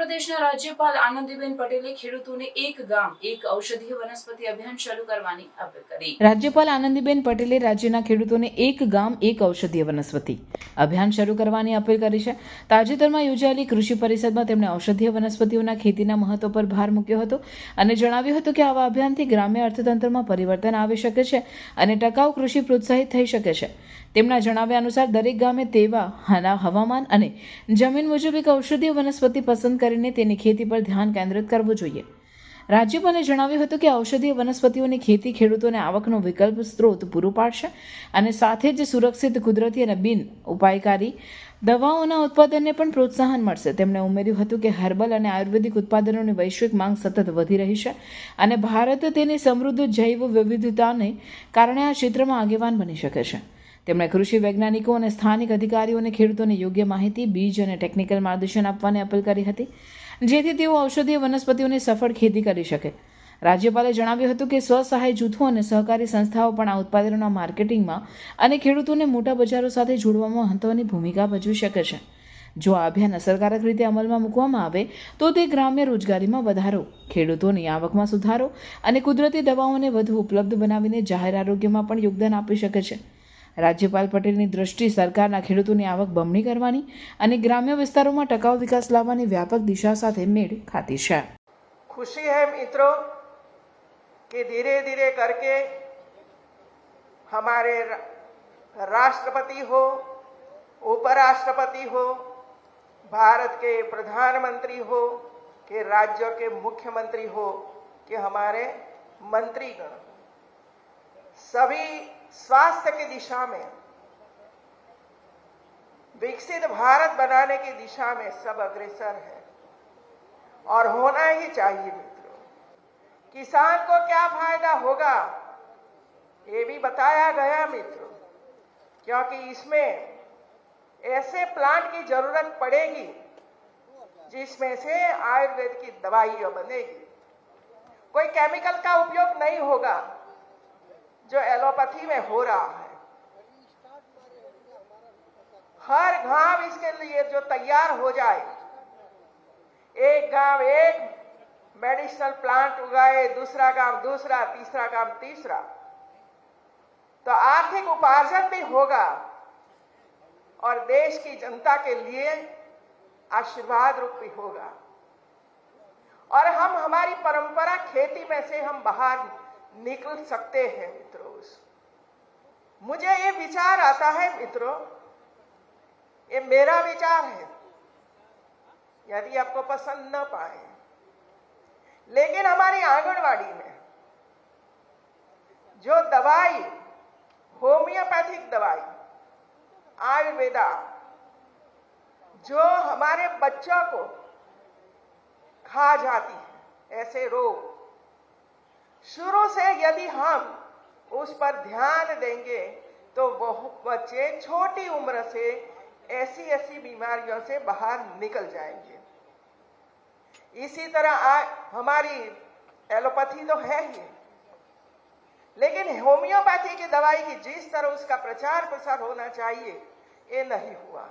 આંધ્રપ્રદેશના રાજ્યપાલ આનંદીબેન પટેલે ખેડૂતોને એક ગામ એક ઔષધીય વનસ્પતિ અભિયાન શરૂ કરવાની અપીલ કરી। રાજ્યપાલ આનંદીબેન પટેલે રાજ્યના ખેડૂતોને એક ગામ એક ઔષધીય વનસ્પતિ અભિયાન શરૂ કરવાની અપીલ કરી છે। તાજેતરમાં યોજાયેલી કૃષિ પરિષદમાં તેમણે ઔષધીય વનસ્પતિઓના ખેતીના મહત્વ પર ભાર મૂક્યો હતો અને જણાવ્યું હતું કે આવા અભિયાનથી ગ્રામ્ય અર્થતંત્રમાં પરિવર્તન આવી શકે છે અને ટકાઉ કૃષિ પ્રોત્સાહિત થઈ શકે છે। તેમના જણાવ્યા અનુસાર દરેક ગામે તેવા હવામાન અને જમીન મુજબ એક ઔષધીય વનસ્પતિ પસંદ કરીને તેની ખેતી પર ધ્યાન કેન્દ્રિત કરવું જોઈએ। રાજ્યપાલે જણાવ્યું હતું કે ઔષધીય વનસ્પતિઓની ખેતી ખેડૂતોને આવકનો વિકલ્પ સ્ત્રોત પૂરું પાડશે અને સાથે જ સુરક્ષિત કુદરતી અને બિન ઉપાયકારી દવાઓના ઉત્પાદનને પણ પ્રોત્સાહન મળશે। તેમણે ઉમેર્યું હતું કે હર્બલ અને આયુર્વેદિક ઉત્પાદનોની વૈશ્વિક માંગ સતત વધી રહી છે અને ભારત તેની સમૃદ્ધ જૈવ વિવિધતાને કારણે આ ક્ષેત્રમાં આગેવાન બની શકે છે। તેમણે કૃષિ વૈજ્ઞાનિકો અને સ્થાનિક અધિકારીઓને ખેડૂતોને યોગ્ય માહિતી, બીજ અને ટેકનિકલ માર્ગદર્શન આપવાની અપીલ કરી હતી જેથી તેઓ ઔષધીય વનસ્પતિઓની સફળ ખેતી કરી શકે। રાજ્યપાલે જણાવ્યું હતું કે સ્વસહાય જૂથો અને સહકારી સંસ્થાઓ પણ આ ઉત્પાદનોના માર્કેટિંગમાં અને ખેડૂતોને મોટા બજારો સાથે જોડવામાં મહત્વની ભૂમિકા ભજવી શકે છે। જો આ અભિયાન અસરકારક રીતે અમલમાં મૂકવામાં આવે તો તે ગ્રામ્ય રોજગારીમાં વધારો, ખેડૂતોની આવકમાં સુધારો અને કુદરતી દવાઓને વધુ ઉપલબ્ધ બનાવીને જાહેર આરોગ્યમાં પણ યોગદાન આપી શકે છે। રાજ્યપાલ પટેલની દ્રષ્ટિ સરકારના ખેડૂતોની આવક બમણી કરવાની અને ગ્રામ્ય વિસ્તારોમાં ટકાઉ વિકાસ લાવવાની વ્યાપક દિશા સાથે મેળ ખાતી છે। खुशी है मित्रों कि धीरे धीरे करके हमारे राष्ट्रपति हो, उपराष्ट्रपति हो, भारत के प्रधानमंत्री हो कि राज्यों के मुख्यमंत्री हो कि हमारे मंत्रीगण सभी स्वास्थ्य की दिशा में, विकसित भारत बनाने की दिशा में सब अग्रसर है और होना ही चाहिए। मित्रों, किसान को क्या फायदा होगा ये भी बताया गया मित्रों, क्योंकि इसमें ऐसे प्लांट की जरूरत पड़ेगी जिसमें से आयुर्वेद की दवाइयां बनेगी। कोई केमिकल का उपयोग नहीं होगा जो एलोपैथी में हो रहा है। हर गांव इसके लिए जो तैयार हो जाए, एक गांव एक मेडिसिनल प्लांट उगाए, दूसरा गांव दूसरा, तीसरा गांव तीसरा, तो आर्थिक उपार्जन भी होगा और देश की जनता के लिए आशीर्वाद रूप भी होगा और हम हमारी परंपरा खेती में से हम बाहर निकल सकते हैं। मित्रों, मुझे ये विचार आता है मित्रों, ये मेरा विचार है, यदि आपको पसंद न पाए, लेकिन हमारी आंगनवाड़ी में जो दवाई, होम्योपैथिक दवाई, आयुर्वेदा, जो हमारे बच्चों को खा जाती है, ऐसे रोग, शुरू से यदि हम उस पर ध्यान देंगे तो वो बच्चे छोटी उम्र से ऐसी ऐसी बीमारियों से बाहर निकल जाएंगे। इसी तरह हमारी एलोपैथी तो है ही, लेकिन होम्योपैथी की दवाई की जिस तरह उसका प्रचार प्रसार होना चाहिए ये नहीं हुआ।